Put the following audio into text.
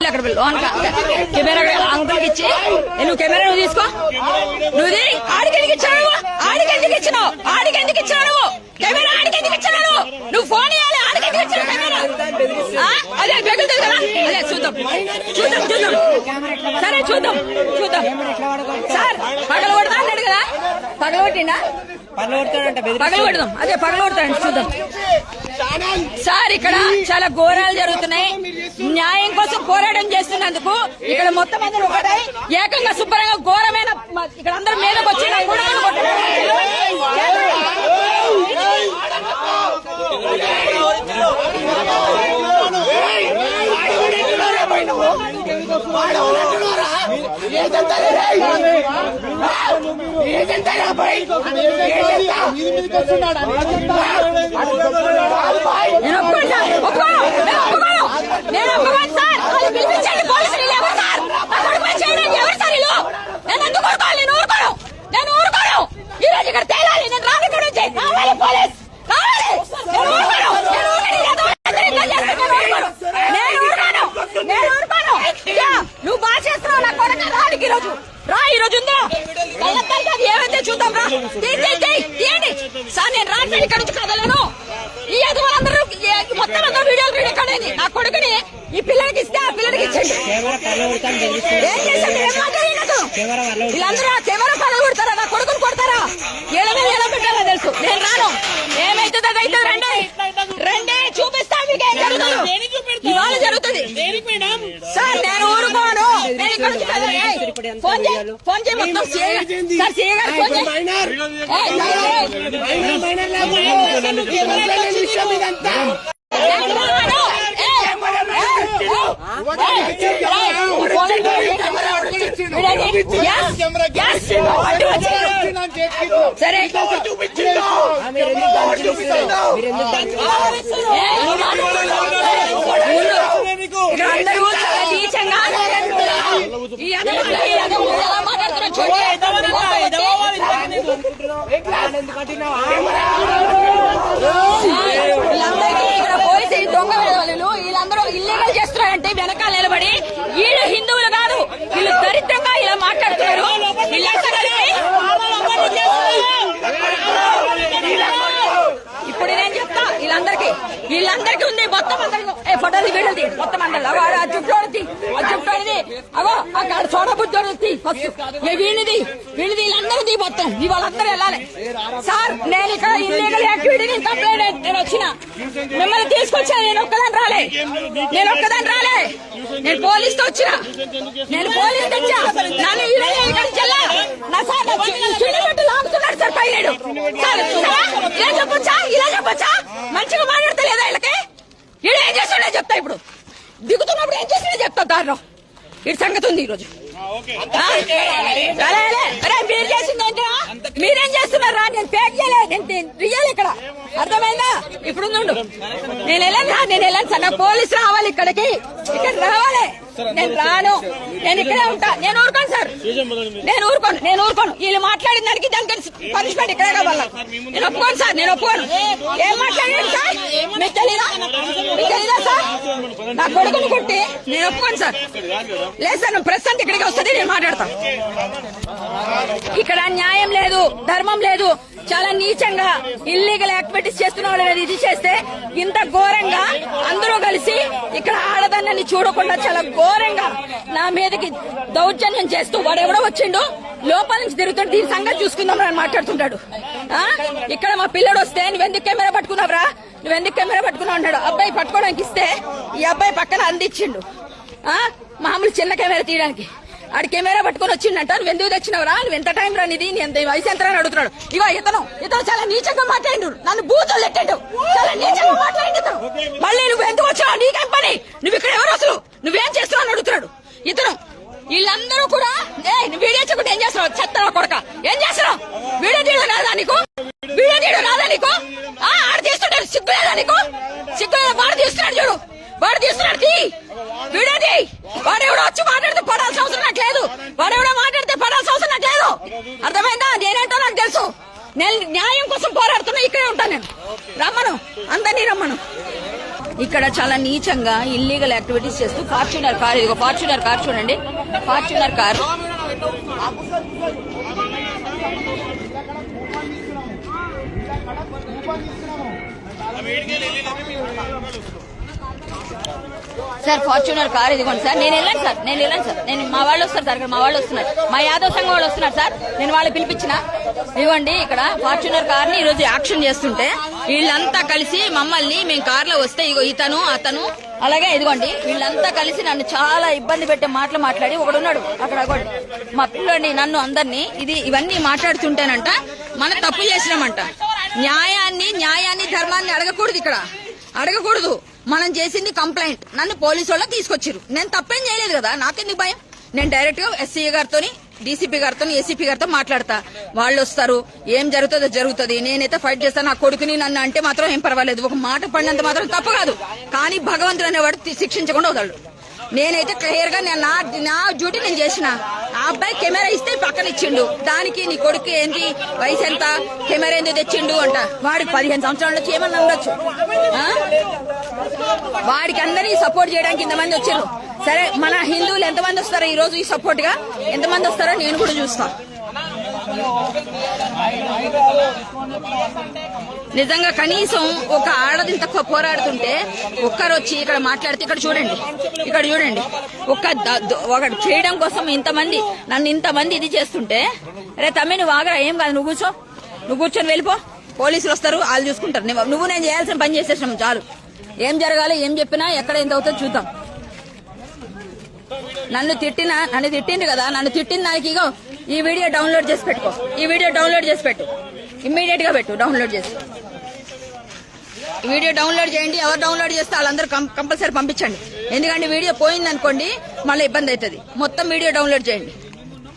అక్కడ కెమెరా అంకుల్కి ఇచ్చి నువ్వు కెమెరా నువ్వు తీసుకో, నువ్వు ఆడికెందుకు ఇచ్చావు, ఆడికెందుకు ఇచ్చినావు, ఆడికెందుకు ఇచ్చావు నువ్వు కెమెరా, ఆడికెందుకు ఇచ్చినావు నువ్వు ఫోన్ ఇవ్వాలి, ఆడికెందుకు ఇచ్చావు కెమెరా? అదే బెగులుతుంది కదా, అదే చూద్దాం చూద్దాం చూద్దాం, సరే చూద్దాం చూద్దాం. సార్ పగలగొడతా అన్నాడు కదా, పగలగొట్టిండా? పగలగొడదాం, అదే పగలగొడతాడు చూద్దాం. సార్ ఇక్కడ చాలా ఘోరాలు జరుగుతున్నాయి. న్యాయం కోసం పోరాటం చేస్తున్నందుకు ఇక్కడ మొత్తం అందరూ ఒకటై ఏకంగా శుభ్రంగా ఘోరమైన ఇక్కడ అందరూ మీదకి వచ్చి ఇక్కడ తేలాలి, నేను రాను ఇక్కడ నుంచి కావాలి పోలీస్ కావాలి, నువ్వు బాగా చేస్తున్నావు నా కొడుకు. రానికి ఈరోజు రా, ఈ రోజు ఉందా ఏమైతే చూద్దాం రా, తీయండి సార్. నేను రాను ఇక్కడ నుంచి కదలేను. ఈ వాళ్ళందరూ మొత్తం అందరూ వీడియోలు రెడీ నా కొడుకుని ఈ పిల్లలకి ఇస్తే ఆ పిల్లలకి ఇచ్చేయండి. ఏం చేశాడు, ఏం మాట్లాడినట్టు వీళ్ళందరూ కెమెరా పనులు కొడతారా, నా కొడుకుని కొడతారా, ఏళ్ళ మీద ఎలా పెట్టాలో తెలుసు. నేను రాను, ఏమైతుందో అది అవుతుంది. రండి రండి చూపిస్తా మీకు ఏం జరుగుతుంది, ఇవాళ జరుగుతుంది సార్. నేను ఊరుకోను, నేను ఇక్కడ నుంచి ఫోన్ చేయి, ఫోన్ చేయి మొత్తం సార్ సీఏ గారు ఫోన్ చేయి. సరే అందరూ చాలా నీచంగా వీళ్ళందరికీ ఇక్కడ పోలీసు దొంగ వాళ్ళు వీళ్ళందరూ ఇల్లీగల్ చేస్తున్నారంటే వెనకాల నిలబడి వీళ్ళు హిందువులు కాదు, వీళ్ళు దరిద్రంగా ఇలా మాట్లాడుతున్నారు. ఇప్పుడు నేను చెప్తా వీళ్ళందరికీ ఉంది మొత్తం అందరికి ఫోటోలు వీళ్ళది మొత్తం అందరు జుట్టోడిది అగో అక్కడ చూడబుద్ధి ఫస్ట్ వీళ్ళది వీళ్ళందరిది మొత్తం వాళ్ళందరూ వెళ్ళాలి. సార్ నేను ఇక్కడ ఇల్లీగల్ యాక్టివిటీ కంప్లైంట్ నేను వచ్చిన మిమ్మల్ని తీసుకొచ్చా, నేను ఒక్కదాన్ని రాలే, నేను పోలీస్ తో వచ్చిన, నేను పోలీస్ తెచ్చా, నన్ను ఇక్కడికి వెళ్ళా నా సార్ చుట్టూ లాగుతున్నాడు సార్ పైలేడు సార్. ఇలా చెప్పొచ్చా మంచిగా మాట్లాడతా లేదా వీళ్ళకి? ఈడ ఏం చేస్తుండే చెప్తా, ఇప్పుడు దిగుతున్నప్పుడు ఏం చేస్తుండే చెప్తా. దారిలో ఇటు సంగతి ఉంది ఈరోజు. మీరు చేసింది ఏంటా, మీరేం చేస్తున్నారా? నేను పేక్ చేయలేదు, నేను రియల్ ఇక్కడ అర్థమైందా? ఇప్పుడు నేను వెళ్ళాను సార్, నా పోలీసు రావాలి ఇక్కడికి, ఇక్కడ రావాలి. నేను రాను, నేను ఇక్కడే ఉంటా. నేను ఊరుకోను సార్, నేను ఊరుకోను. వీళ్ళు మాట్లాడిన దానికి దానికి పనిష్మెంట్ ఇక్కడే కావాలా? నేను ఒప్పుకోను సార్, నేను ఒప్పుకోను. ఏం మాట్లాడాను సార్, మీకు తెలీదా సార్? నా కొడుకుని కొట్టి నేను ఒప్పుకోను సార్. లేదు సార్, ప్రెస్ అంతా ఇక్కడికి వస్తుంది, నేను మాట్లాడతా. ఇక్కడ న్యాయం లేదు, ధర్మం లేదు, చాలా నీచంగా ఇల్లీగల్ యాక్టివిటీస్ చేస్తున్న వాళ్ళు ఇది చేస్తే ఇంత ఘోరంగా అందరూ కలిసి ఇక్కడ ఆడదాన్ని చూడకుండా చాలా ఘోరంగా నా మీదకి దౌర్జన్యం చేస్తూ వాడెవడో వచ్చిండు లోపల నుంచి తిరుగుతుంటే దీని సంగతి చూసుకుందాం అని మాట్లాడుతుంటాడు. ఇక్కడ మా పిల్లడు వస్తే నువ్వెందుకు కెమెరా పట్టుకున్నావురా, నువ్వెందుకు కెమెరా పట్టుకున్నావు అంటాడు. అబ్బాయి పట్టుకోవడానికి ఇస్తే ఈ అబ్బాయి పక్కన అందించిండు మామూలు చిన్న కెమెరా తీయడానికి. ఆడు కెమెరా పట్టుకుని వచ్చిండంట, నువ్వు ఎందుకు తెచ్చినవరా, నువ్వు ఎంత టైం రా నీది, ఎంత వయసు ఎంత అని అడుగుతున్నాడు. ఇగో ఇతను చాలా నీచంగా మాట్లాడిండు, నన్ను బూతులు పెట్టాడు, చాలా నీచంగా మాట్లాడిండు ఇతను. మళ్ళీ నువ్వు ఎందుకు వచ్చావు, నీకేం పని, నువ్వు ఇక్కడ ఎవరు అసలు, నువ్వేం చేస్తున్నావు అని అడుగుతున్నాడు ఇతను. వీళ్ళందరూ కూడా వీడియో చెప్పుకుంటే ఏం చేస్తున్నావు, చెత్తరా కొడక, ఏం చేస్తున్నావు, వీడియో తీయడం రాదా నీకు, ఆడు తీస్తుంటాడు, సిగ్గులేదా నీకు, సిగ్గులేదా? వాడు తీస్తున్నాడు చూడు, వాడు తీస్తున్నాడు, వీడేది వాడెవడో వచ్చి మాట్లాడితే పడాల్సిన అవసరం నాకు లేదు, వాడెవడో మాట్లాడితే పడాల్సిన అవసరం నాకు లేదు. అర్థమైందా? నేనేంటో నాకు తెలుసు, నేను న్యాయం కోసం పోరాడుతున్నా, ఇక్కడే ఉంటాను నేను. రమ్మను, అందరినీ రమ్మను. ఇక్కడ ఇక్కడ చాలా నీచంగా ఇల్లీగల్ యాక్టివిటీస్ చేస్తూ ఫార్చ్యూనర్ కార్, ఇదిగో ఫార్చ్యూనర్ కార్ చూడండి, Fortuner car sir, Fortuner car ఇదిగోండి సార్. నేను వెళ్ళాను సార్, నేను మా వాళ్ళు వస్తారు సార్, ఇక్కడ మా వాళ్ళు వస్తున్నారు, మా యాదవ్ సంఘం వాళ్ళు వస్తున్నారు సార్. నేను వాళ్ళు పిలిపించిన ఇవ్వండి. ఇక్కడ ఫార్చ్యూనర్ కార్ ని ఈరోజు యాక్షన్ చేస్తుంటే వీళ్ళంతా కలిసి మమ్మల్ని, మేము కార్ లో వస్తే ఇగో ఇతను అతను అలాగే ఇదిగోండి వీళ్ళంతా కలిసి నన్ను చాలా ఇబ్బంది పెట్టే మాటలు మాట్లాడి, ఒకడున్నాడు అక్కడ మా పిల్లోడిని, నన్ను అందరినీ ఇవన్నీ మాట్లాడుతుంటేనంట మనం తప్పు చేసినామంట. న్యాయాన్ని ధర్మాన్ని అడగకూడదు, ఇక్కడ అడగకూడదు. మనం చేసింది కంప్లైంట్, నన్ను పోలీసు వాళ్ళు తీసుకొచ్చారు. నేను తప్పేం చేయలేదు కదా, నాకెందుకు భయం? నేను డైరెక్ట్ గా ఎస్సీ గారితో, డీసీపీ గారితో, ఏసీపీ గారితో మాట్లాడతా. వాళ్ళు వస్తారు, ఏం జరుగుతుందో జరుగుతుంది. నేనైతే ఫైట్ చేస్తాను. నా కొడుకుని నన్ను అంటే మాత్రం ఏం పర్వాలేదు, ఒక మాట పడినంత మాత్రం తప్పు కాదు. కానీ భగవంతుడు అనేవాడు శిక్షించకుండా వదలడు. నేనైతే క్లియర్ గా నా డ్యూటీ నేను చేసిన. ఆ అబ్బాయి కెమెరా ఇస్తే పక్కన ఇచ్చిండు, దానికి నీ కొడుకు ఏంటి, వయసు ఎంత, కెమెరా ఎందుకు తెచ్చిండు అంట. వాడికి 15 సంవత్సరాల నుంచి ఏమన్నా ఉండొచ్చు. వాడికి అందరినీ సపోర్ట్ చేయడానికి ఇంతమంది వచ్చారు. సరే, మన హిందువులు ఎంతమంది వస్తారో ఈ రోజు ఈ సపోర్ట్ గా ఎంతమంది వస్తారో నేను కూడా చూస్తా. నిజంగా కనీసం ఒక ఆడది ఇంత పోరాడుతుంటే ఒక్కరు వచ్చి ఇక్కడ మాట్లాడితే, ఇక్కడ చూడండి ఒకటి చేయడం కోసం నన్ను ఇంతమంది ఇది చేస్తుంటే, రే తమ్మి నువ్వు ఆగరా, ఏం కాదు, నువ్వు కూర్చొని వెళ్ళిపో, పోలీసులు వస్తారు, వాళ్ళు చూసుకుంటారు. నువ్వు నేను చేయాల్సిన పని చేసేసాం చాలు. ఏం జరగాలి, ఏం చెప్పినా, ఎక్కడ ఎంత అవుతుందో చూద్దాం. నన్ను తిట్టిండు కదా, నన్ను తిట్టిన దానికి ఇగో ఈ వీడియో డౌన్లోడ్ చేసి పెట్టుకో, ఈ వీడియో డౌన్లోడ్ చేసి పెట్టు, ఇమ్మీడియట్ గా పెట్టు, డౌన్లోడ్ చేసి ఈ వీడియో డౌన్లోడ్ చేయండి. ఎవరు డౌన్లోడ్ చేస్తే వాళ్ళందరూ కంపల్సరీ పంపించండి. ఎందుకంటే వీడియో పోయిందనుకోండి మళ్ళీ ఇబ్బంది అవుతుంది. మొత్తం వీడియో డౌన్లోడ్ చేయండి.